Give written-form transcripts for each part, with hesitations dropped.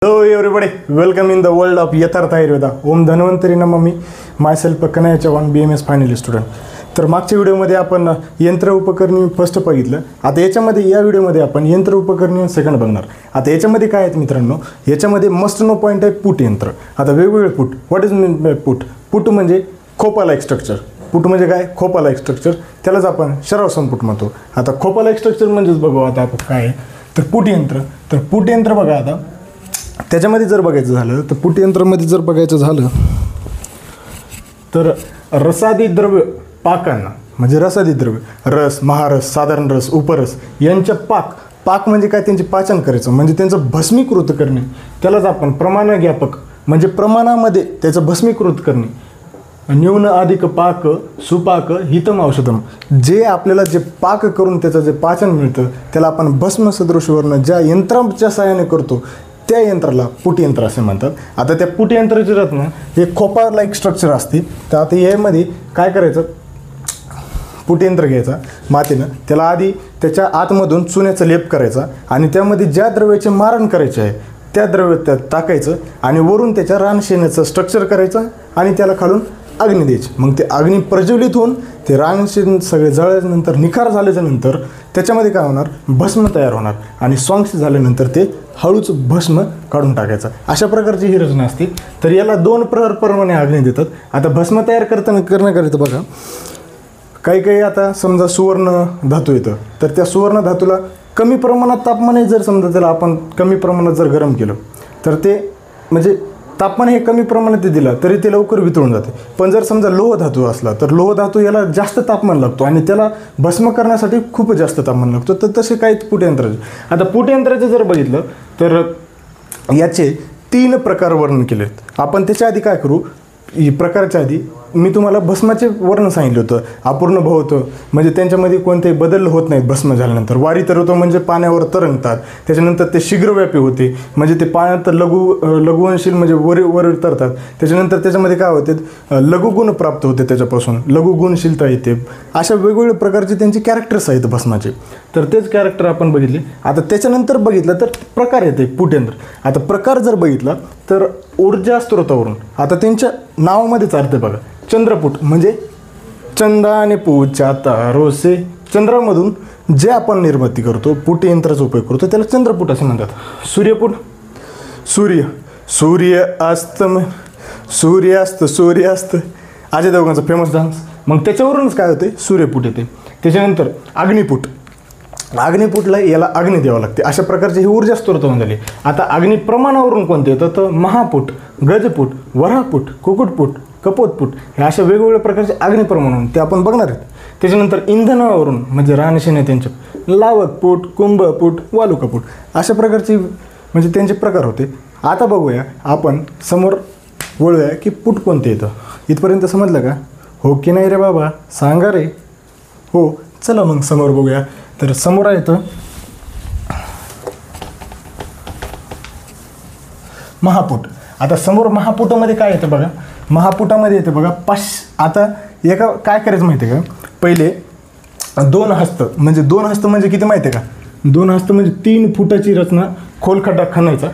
Hello everybody, welcome in the world of Yatharth Ayurveda. ओम धन्वंतरी नमामि. Myself Kanhaiya Chavan BMS final student. तर मागच्या व्हिडिओमध्ये आपण यंत्र उपकरणे फर्स्ट बघितलं. आता याच्यामध्ये या व्हिडिओमध्ये आपण यंत्र उपकरणे सेकंड बघणार. आता याच्यामध्ये काय आहेत मित्रांनो, याच्यामध्ये मस्ट नो पॉईंट आहे पुट यंत्र. आता वेगवेगळे put, what is mean buy put? Put म्हणजे खोपा लाईक स्ट्रक्चर. पुट म्हणजे काय? खोपा लाईक स्ट्रक्चर. त्यालाच आपण शराव संपुट म्हणतो. आता खोपा लाईक स्ट्रक्चर म्हणजेच बघू आता आपण काय आहे तर पुट यंत्र. तर पुट यंत्र बघा, आता त्याच्यामध्ये जर बघायचं झालं तर पुट यंत्रामध्ये जर बघायचं झालं तर रसादी द्रव्य पाकांना, म्हणजे रसादी द्रव्य, रस, महारस, साधारण रस, उपरस यांच्या पाक म्हणजे काय? त्यांचे पाचन करायचं, म्हणजे त्यांचं भस्मीकृत करणे. त्यालाच आपण प्रमाणज्ञापक म्हणजे प्रमाणामध्ये त्याचं भस्मीकृत करणे. न्यून अधिक पाक सुपाक हितम औषधम. जे आपल्याला जे पाक करून त्याचं जे पाचन मिळतं त्याला आपण भस्म सदृशवर्ण ज्या यंत्राच्या सहाय्याने करतो त्या यंत्राला पुट यंत्र असे म्हणतात. आता त्या पुट यंत्राची रचना हे खोपा लाईक स्ट्रक्चर असते. तर आता यामध्ये काय करायचं, पुट यंत्र घ्यायचा मातीनं, त्याला आधी त्याच्या आतमधून चुन्याचा लेप करायचा आणि त्यामध्ये ज्या द्रव्याचे मारण करायचे आहे त्या द्रव्य त्यात टाकायचं आणि वरून त्याच्या रानशेणाचं स्ट्रक्चर करायचं आणि त्याला खालून अग्नी द्यायची. मग ते अग्नी प्रज्वलित होऊन ते रानशेण सगळे जळल्यानंतर निखार झाल्याच्यानंतर त्याच्यामध्ये काय होणार, भस्म तयार होणार आणि स्वांक्ष झाल्यानंतर ते हळूच भस्म काढून टाकायचं. अशा प्रकारची ही रचना असते. तर याला दोन प्रमाणे अग्नी देतात. आता भस्म तयार करण्याकरिता बघा, काही आता समजा सुवर्ण धातू येतं, तर त्या सुवर्ण धातूला कमी प्रमाणात तापमान जर समजा त्याला आपण कमी प्रमाणात जर गरम केलं तर ते म्हणजे तापमान हे कमी प्रमाणात ते दिलं तरी ते लवकर वितळून जाते. पण जर समजा लोह धातू असला तर लोह धातू याला जास्त तापमान लागतो आणि त्याला भस्म करण्यासाठी खूप जास्त तापमान लागतो. तर तसे काही पुटयंत्राचे. आता पुटयंत्राचे जर बघितलं तर याचे 3 प्रकार वर्णन केलेत. आपण त्याच्या आधी काय करू, प्रकारच्या आधी मी तुम्हाला भस्माचे वर्णन सांगितलं होतं. अपूर्ण भाव होतं म्हणजे त्यांच्यामध्ये कोणतेही बदल होत नाहीत भस्म झाल्यानंतर. वारी तर होतं म्हणजे पाण्यावर तरंगतात. त्याच्यानंतर ते शीघ्रव्यापी होते म्हणजे ते पाण्यात लघुवंशील म्हणजे वर तरतात. त्याच्यानंतर त्याच्यामध्ये काय होते, लघुगुण प्राप्त होते, त्याच्यापासून लघुगुणशीलता येते. अशा वेगवेगळ्या प्रकारचे त्यांचे कॅरेक्टर्स आहेत भस्माचे. तर तेच कॅरेक्टर आपण बघितले. आता त्याच्यानंतर बघितलं तर प्रकार येते पुटयंत्र. आता प्रकार जर बघितला तर ऊर्जा स्त्रोतावरून, आता त्यांच्या नावामध्येच अर्थ बघा, चंद्रपुट म्हणजे चंदाने पूच्या तारोसे, चंद्रामधून जे आपण निर्मिती करतो पुट यंत्राचा उपयोग करतो त्याला चंद्रपुट असे म्हणतात. सूर्यपुट, सूर्यास्त अजय देवगणचा फेमस डान्स. मग त्याच्यावरूनच काय होते, सूर्यपुट येते. त्याच्यानंतर अग्निपुटला याला अग्नी द्यावं लागते. अशा प्रकारचे ही ऊर्जा स्त्रोत झाले. आता अग्नि प्रमाणावरून कोणते येतं तर महापुट, गजपुट, वराहपुट, कुकुटपुट, कपोतपुट हे अशा वेगवेगळ्या प्रकारचे अग्निप्रमाणावरून ते आपण बघणार आहेत. त्याच्यानंतर इंधनावरून म्हणजे रानशेणे त्यांचे लावकपूट, कुंभपूट, वालुकापूट अशा प्रकारचे म्हणजे त्यांचे प्रकार होते. आता बघूया आपण समोर वळूया की पुट कोणते येतं. इथपर्यंत समजलं का? हो की नाही रे बाबा, सांगा रे. हो, चला मग समोर बघूया. तर समोर येतं महापुट. आता समोर महापुटामध्ये काय येतं बघा, महापुटामध्ये येतं बघा आता एका काय करायचं माहिती आहे का, पहिले 2 हस्त म्हणजे किती माहिती आहे का, 2 हस्त म्हणजे 3 फुटाची रचना खोल खड्डा खणायचा.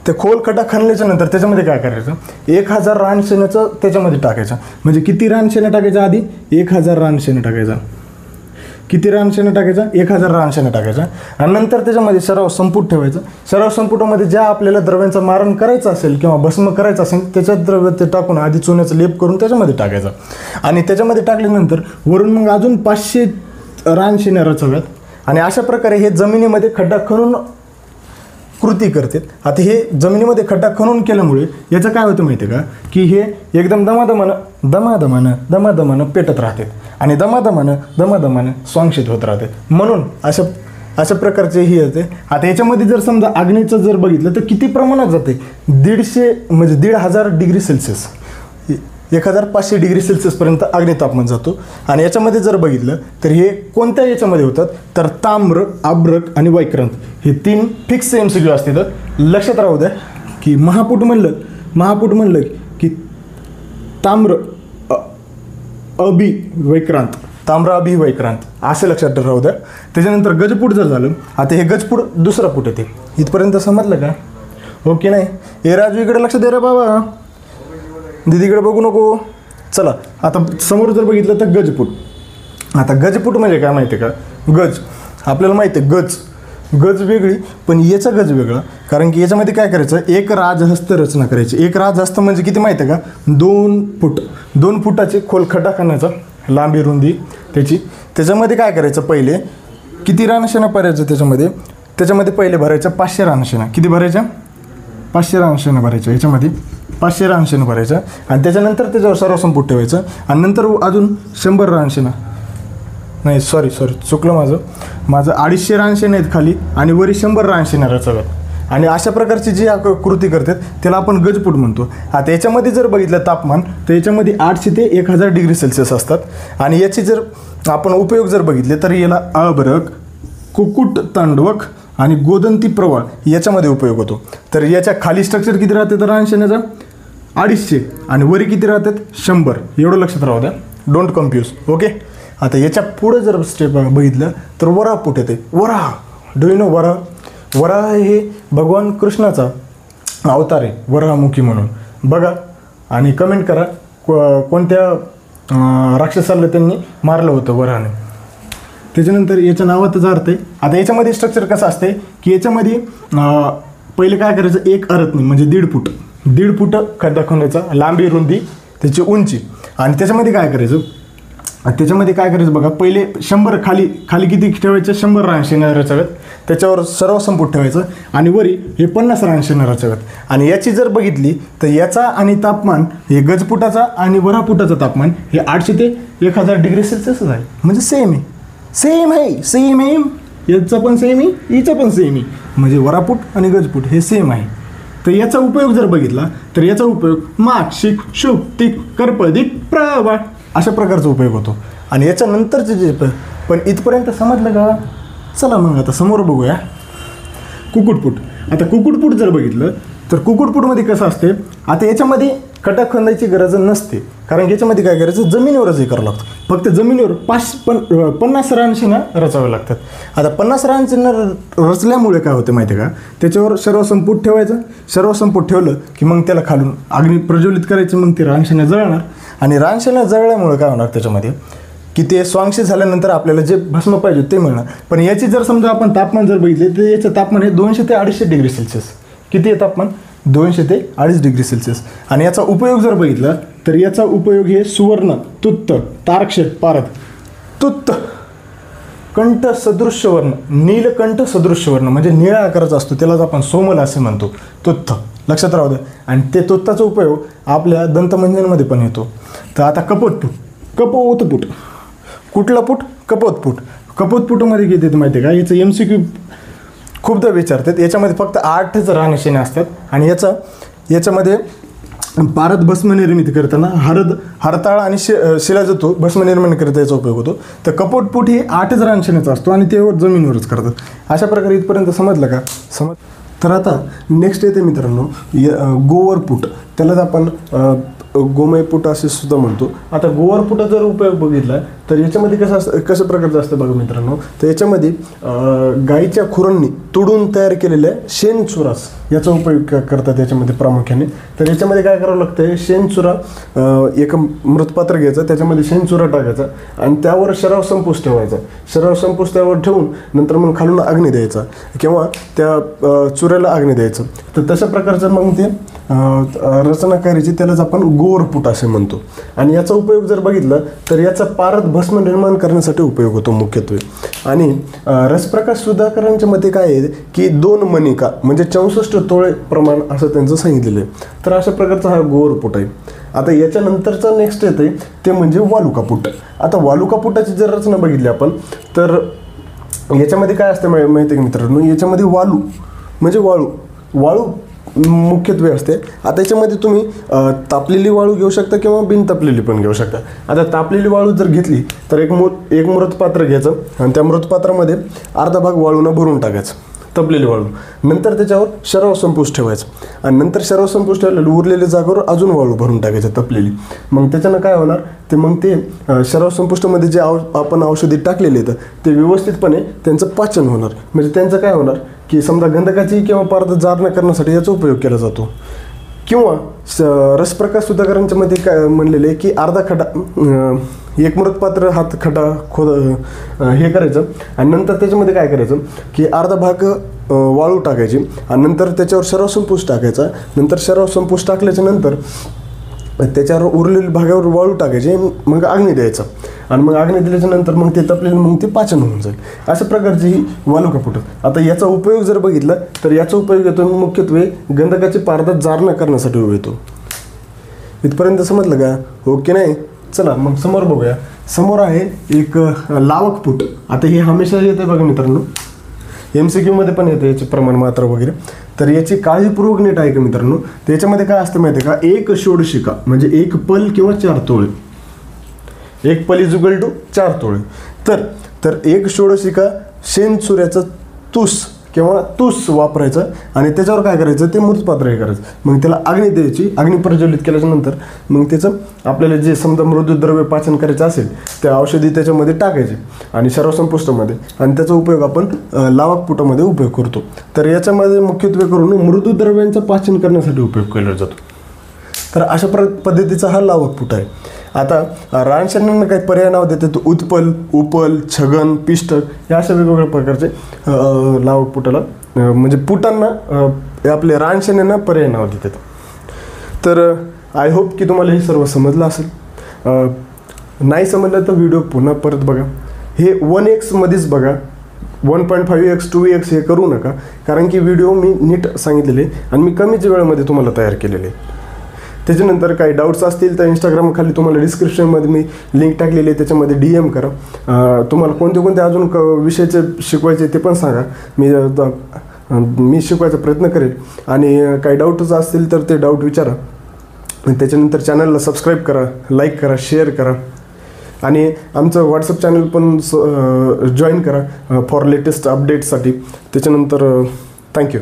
त्या खोल खड्डा खणल्याच्या नंतर त्याच्यामध्ये काय करायचं, 1000 रानशेणाचं त्याच्यामध्ये टाकायचं. म्हणजे किती रानशेणा टाकायचं, आधी 1000 रानशेणा टाकायचा. किती रानशेणा टाकायचा, 1000 रानशेणा टाकायचा. आणि नंतर त्याच्यामध्ये सराव संपुट ठेवायचं. सराव संपुटामध्ये ज्या आपल्याला द्रव्यांचं मारण करायचं असेल किंवा भस्म करायचं असेल त्याच्यात द्रव्य ते टाकून आधी चुन्याचं लेप करून त्याच्यामध्ये टाकायचं. आणि त्याच्यामध्ये टाकल्यानंतर वरून मग अजून 500 रानशेण्या रचव्यात. आणि अशा प्रकारे हे जमिनीमध्ये खड्डा खणून कृती करतात. आता हे जमिनीमध्ये खड्डा खणून केल्यामुळे याचं काय होतं माहिती आहे का, की हे एकदम दमादमानं पेटत राहतात आणि दमादमानं स्वांक्षित होत राहते. म्हणून अशा प्रकारचे ही येते. आता याच्यामध्ये जर समजा अग्नीचं जर बघितलं तर किती प्रमाणात जाते, 1,500 डिग्री सेल्सिअस, 1500 डिग्री सेल्सिअसपर्यंत अग्नी तापमान जातो. आणि याच्यामध्ये जर बघितलं तर हे कोणत्या याच्यामध्ये होतात तर ताम्र, अब्रक आणि वैक्रांत हे 3 फिक्स MCQ असते. तर लक्षात राहू द्या की महापुट म्हणलं की ताम्र ताम्र अभिवैक्रांत असे लक्षात राहू द्या. त्याच्यानंतर गजपुट जर झालं, आता हे गजपुट दुसरा पुट येते. इथपर्यंत समजलं का? हो की नाही? हे राजू इकडे लक्ष दे रे बाबा, दीदीकडे बघू नको. चला आता समोर जर बघितलं तर गजपूट. आता गजपूट म्हणजे काय माहिती आहे का? गज आपल्याला माहिती आहे, गज वेगळी पण याचा गज वेगळा. कारण की याच्यामध्ये काय करायचं, एक राजहस्त रचना करायची. एक राजहस्त म्हणजे किती माहिती आहे का? 2 फूट, 2 फुटाचे खोल खड्डा करण्याचा, लांबी रुंदी त्याची. त्याच्यामध्ये काय करायचं, पहिले किती रानशेणा भरायचं त्याच्यामध्ये पहिले भरायचं 500 रानशेणा. किती भरायच्या? 500 रानशेणा भरायच्या. याच्यामध्ये 500 रानशेणा भरायचं आणि त्याच्यानंतर त्याच्यावर सर्वसंपुट ठेवायचं आणि नंतर अजून 100 रानशेणा, नाही सॉरी चुकलं माझं 250 रानशेणा आहेत खाली आणि वरी 100 रानशेणा रचाव्यात. आणि अशा प्रकारची जी कृती करतात त्याला आपण गजपूट म्हणतो. आता याच्यामध्ये जर बघितलं तापमान तर याच्यामध्ये 800 ते 1000 डिग्री सेल्सिअस असतात. आणि याची जर आपण उपयोग जर बघितले तर याला अभ्रक, कुक्कुट तांडवक आणि गोदंती प्रवाळ याच्यामध्ये उपयोग होतो. तर याच्या खाली स्ट्रक्चर किती राहते तर रानशेण्याचा 250 आणि वरी किती राहतात 100. एवढं लक्षात राहू द्या, डोंट कन्फ्यूज. ओके. आता याच्या पुढे जर स्टेप बघितलं तर वराहपूट येते. वराह, डू यू नो वराह? वराह हे भगवान कृष्णाचा अवतार आहे, वराहमुखी म्हणून. बघा आणि कमेंट करा कोणत्या राक्षसाला त्यांनी मारलं होतं वराहाने. त्याच्यानंतर याच्या नावातच अर्थ आहे. आता याच्यामध्ये स्ट्रक्चर कसं असते की याच्यामध्ये पहिले काय करायचं, एक अरत्नी म्हणजे 1.5 फूट खड्डा खणायचा, लांबी रुंदी त्याची उंची. आणि त्याच्यामध्ये काय करायचं बघा, पहिले 100 खाली किती ठेवायचं, 100 रानशेणा रचाव्यात. त्याच्यावर सर्वसंपुट ठेवायचं आणि वरी हे 50 रानशेणा रचाव्यात. आणि याची जर बघितली तर याचा आणि तापमान हे गजपुटाचा आणि वराहपुटाचं तापमान हे 800 ते 1000 डिग्री सेल्सिअसच आहे. म्हणजे सेम आहे. याचं पण सेम आहे, हिचं पण सेम आहे. म्हणजे वराहपूट आणि गजपूट हे सेम आहे. तर याचा उपयोग जर बघितला तर याचा उपयोग माग, शिक, शुभ, तिक, कर्पदिक, प्रवाळ अशा प्रकारचा उपयोग होतो. आणि याच्यानंतरचे जे पण इथपर्यंत समजलं का? चला मग आता समोर बघूया कुक्कुटपूट. आता कुक्कुटपूट जर बघितलं तर कुक्कुटपूटमध्ये कसं असते, आता याच्यामध्ये खड्डा खणायची गरज नसते. कारण याच्यामध्ये काय करायचं, जमिनीवरच हे करावं लागतं. फक्त जमिनीवर 50 रानशेणा रचावे लागतात. आता 50 रानशेणा रचल्यामुळे काय होतं माहिती आहे का, त्याच्यावर सर्वसंपुट ठेवायचं. सर्वसंपुट ठेवलं की मग त्याला खालून अग्नी प्रज्वलित करायचं, मग ते रानशेणा जळणार. आणि रानशेणा जळल्यामुळे काय होणार त्याच्यामध्ये की ते स्वांशी झाल्यानंतर आपल्याला जे भस्म पाहिजे ते मिळणार. पण याची जर समजा आपण तापमान जर बघितले तर याचं तापमान हे 200 ते 250 डिग्री सेल्सिअस. किती आहे तापमान? 200 ते 250 डिग्री सेल्सिअस. आणि याचा उपयोग जर बघितला तर याचा उपयोग हे सुवर्ण, तुत्त, तारक्षेत, पारद, तुत्त, कंठ सदृश्य वर्ण, नीलकंठ सदृश्य वर्ण म्हणजे निळ्या आकाराचा असतो, त्यालाच आपण सोमल असे म्हणतो, तुत्त. लक्षात राहू द्या. आणि ते तुत्ताचा उपयोग आपल्या दंतमंजनमध्ये पण येतो. तर आता कपोतपूट. कपोतपूट कुठला पूट? कपोतपूट. कपोतपूटमध्ये किती येतं माहिती आहे का? याचं MCQ खूपदा विचारतात. याच्यामध्ये फक्त 8च रानशेणे असतात. आणि याच्यामध्ये पारद भस्म निर्मिती करताना हरताळ आणि शिलाजतू भस्म निर्माण करता याचा उपयोग होतो. तर कपोतपूट ही 8च रानशेण्याचा असतो आणि ते जमिनीवरच करतात. अशा प्रकारे इथपर्यंत समजलं का? तर आता नेक्स्ट येते मित्रांनो गोवरपूट. त्यालाच आपण गोमयपूट असे सुद्धा म्हणतो. आता गोवरपुटा जर उपयोग बघितला तर याच्यामध्ये कशा प्रकारचं असतं बघा मित्रांनो. तर याच्यामध्ये गाईच्या खुरांनी तुडून तयार केलेल्या शेणचुरास याचा उपयोग करतात याच्यामध्ये प्रामुख्याने. तर याच्यामध्ये काय करावं लागतं, शेणचुरा एक मृतपात्र घ्यायचं, त्याच्यामध्ये शेणचुरा टाकायचा आणि त्यावर शराव संपूस ठेवायचा. शराव संपूस त्यावर ठेवून नंतर मग खालून अग्नी द्यायचा किंवा त्या चुऱ्याला अग्नी द्यायचं. तर तशा प्रकारचं मग ते रचना करायची, त्यालाच आपण गोवरपूट असे म्हणतो. आणि याचा उपयोग जर बघितला तर याचा पारद भस्म निर्माण करण्यासाठी उपयोग होतो मुख्यत्वे. आणि रसप्रकाश सुधाकरांच्या मते काय आहे की 2 मणिका म्हणजे 64 तोळे प्रमाण असं त्यांचं सांगितलेलं आहे. तर अशा प्रकारचा हा गोवरपूट आहे. आता याच्यानंतरचा नेक्स्ट येते ते म्हणजे वालुकापूट. आता वालुकापुटाची जर रचना बघितली आपण तर याच्यामध्ये काय असतं माहिती आहे का मित्रांनो, याच्यामध्ये वालू म्हणजे वाळू मुख्यत्वे असते. आता याच्यामध्ये तुम्ही तापलेली वाळू घेऊ शकता किंवा बिन तापलेली पण घेऊ शकता. आता तापलेली वाळू जर घेतली तर एक मृतपात्र घ्यायचं आणि त्या मृतपात्रामध्ये अर्धा भाग वाळूनं भरून टाकायचं. तपलेले वाळू. नंतर त्याच्यावर शराव संपूस ठेवायचं आणि नंतर शराव संपूस ठेवलेलं उरलेल्या जागेवर अजून वाळू भरून टाकायचं तपलेली. मग त्याच्यानं काय होणार ते मग ते शराव संपुष्टामध्ये जे आपण औषधी टाकलेले आहेत ते व्यवस्थितपणे त्यांचं पाचन होणार. म्हणजे त्यांचं काय होणार की समजा गंधकाची किंवा पदार्थ जार न करण्यासाठी याचा उपयोग केला जातो. किंवा रसप्रकाश सुधाकरांच्या मध्ये काय म्हणलेलं आहे की अर्धा खडा एक मृत पात्र हात खडा हे करायचं आणि नंतर त्याच्यामध्ये काय करायचं की अर्धा भाग वाळू टाकायची आणि नंतर त्याच्यावर शराव संपूस टाकायचा. नंतर शराव संपूस टाकल्याच्या नंतर त्याच्यावर उरलेल्या भागावर वाळू टाकायचे, मग अग्नी द्यायचा आणि मग अग्नी दिल्याच्या नंतर मग ते तपलेलं मग ते पाचन होऊन जाईल. अशा प्रकारची ही वालुका फुटत. आता याचा उपयोग जर बघितला तर याचा उपयोग येतो मुख्यत्वे गंधकाचे पदार्थ जार न करण्यासाठी येतो. इथपर्यंत समजलं का? हो की नाही? चला मग समोर बघूया. समोर आहे एक लावक फूट. आता हे हमेशा येते बघा मित्रांनो, MCQ मध्ये पण येते याचे प्रमाण मात्रा वगैरे. तर याची काळजीपूर्वक नीट आहे का मित्रांनो. त्याच्यामध्ये काय असतं माहिती आहे का, एक षोडशिका म्हणजे एक पल किंवा 4 तोळे. एक पल इज इक्वल टू 4 तोळे. तर एक षोडशिका शेण सूर्याचं तूस किंवा तूस वापरायचं आणि त्याच्यावर काय करायचं ते मृतपात्र हे करायचं. मग त्याला अग्नी द्यायची. अग्नी प्रज्वलित केल्याच्या नंतर मग त्याचं आपल्याला जे समजा मृदुद्रव्य पाचन करायचं असेल ते औषधी त्याच्यामध्ये टाकायचे आणि शरावसंपुष्टामध्ये आणि त्याचा उपयोग आपण लावक पुटामध्ये उपयोग करतो. तर याच्यामध्ये मुख्यत्वे करून मृदुद्रव्यांचं पाचन करण्यासाठी उपयोग केला जातो. तर अशा पद्धतीचा हा लावक पुट आहे. आता रानशेणांना काही पर्याय नाव देतात. उत्पल, उपल, छगन, पिष्टक या अशा वेगवेगळ्या प्रकारचे लावक पुटाला म्हणजे पुटांना आपले रानशेणांना पर्याय नाव देतात. तर आय होप की तुम्हाला हे सर्व समजलं असेल. नाही समजलं तर व्हिडिओ पुन्हा परत बघा. हे 1x मध्येच बघा. 1.5x 2x हे करू नका, कारण की व्हिडिओ मी नीट सांगितलेले आणि मी कमीच वेळामध्ये तुम्हाला तयार केलेले. त्याच्यानंतर काही डाऊट्स असतील तर इंस्टाग्राम खाली तुम्हाला डिस्क्रिप्शनमध्ये मी लिंक टाकलेली आहे, त्याच्यामध्ये DM करा. तुम्हाला कोणते अजून विषयाचे शिकवायचे ते पण सांगा. मी शिकवायचा प्रयत्न करेल आणि काही डाऊट्स असतील तर ते डाऊट विचारा. त्याच्यानंतर चॅनलला सबस्क्राईब करा, लाईक करा, शेअर करा आणि आमचं व्हॉट्सअप चॅनल पण जॉईन करा फॉर लेटेस्ट अपडेट्ससाठी. त्याच्यानंतर थँक्यू.